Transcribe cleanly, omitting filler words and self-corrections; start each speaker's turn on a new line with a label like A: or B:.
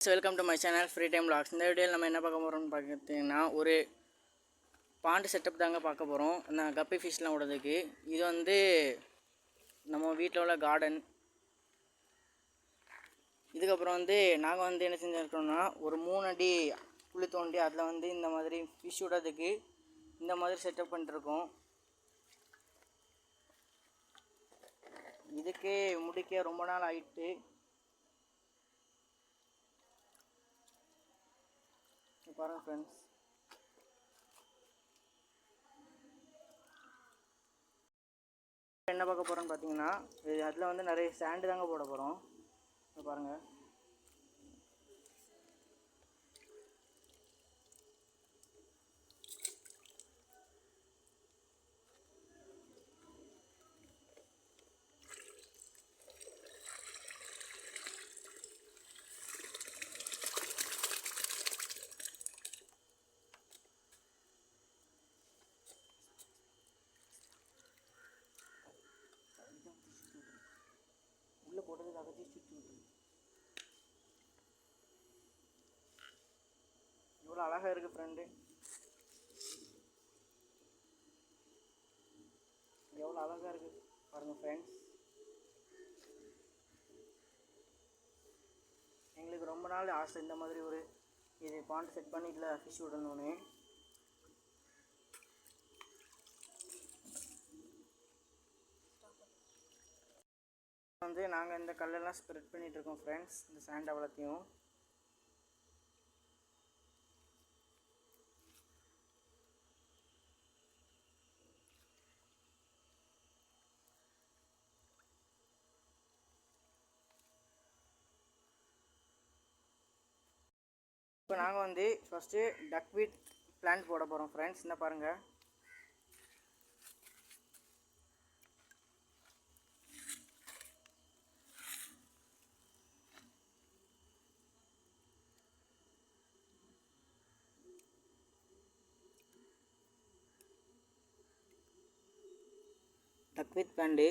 A: Welcome to my channel free time vlogs. இந்த வீடியோவில் நம்ம என்ன பார்க்க போகிறோம்னு பார்த்தீங்கன்னா ஒரு பாண்டு செட்டப் தாங்க பார்க்க போகிறோம். நான் கப்பி ஃபிஷ்லாம் விடுறதுக்கு இது வந்து நம்ம வீட்டில் உள்ள கார்டன். இதுக்கப்புறம் வந்து நாங்கள் வந்து என்ன செஞ்சுருக்கோம்னா ஒரு 3 அடி குழி தோண்டி அதில் வந்து இந்த மாதிரி ஃபிஷ் விடுறதுக்கு இந்த மாதிரி செட்டப் பண்ணிட்டுருக்கோம். இதுக்கே முடிக்க ரொம்ப நாள் ஆயிட்டு. பாருங்கள் ஃப்ரெண்ட்ஸ், என்ன பார்க்க போகிறோன்னு பார்த்தீங்கன்னா அதில் வந்து நிறைய சாண்டு தாங்க போட போகிறோம். பாருங்கள், உள்ளே போட்டதுக்கு அகற்றி சுற்றி விட்டுரு. இவ்வளோ அழகாக இருக்குது ஃப்ரெண்டு, எவ்வளோ அழகாக இருக்குது பாருங்கள் ஃப்ரெண்ட்ஸ். எங்களுக்கு ரொம்ப நாள் ஆசை இந்த மாதிரி ஒரு இது பாண்ட் செட் பண்ணி இதில் ஃபிஷ் விடணும்னு. வந்து நாங்கள் இந்த கல்லெல்லாம் ஸ்ப்ரெட் பண்ணிகிட்ருக்கோம் ஃப்ரெண்ட்ஸ், இந்த சாண்ட் அவ்வளோத்தையும். இப்போ நாங்கள் வந்து ஃபஸ்ட்டு டக்வீட் பிளான்ட் போட போகிறோம் ஃப்ரெண்ட்ஸ். இந்த பாருங்கள், டக்வீட் பிளான்ட்டு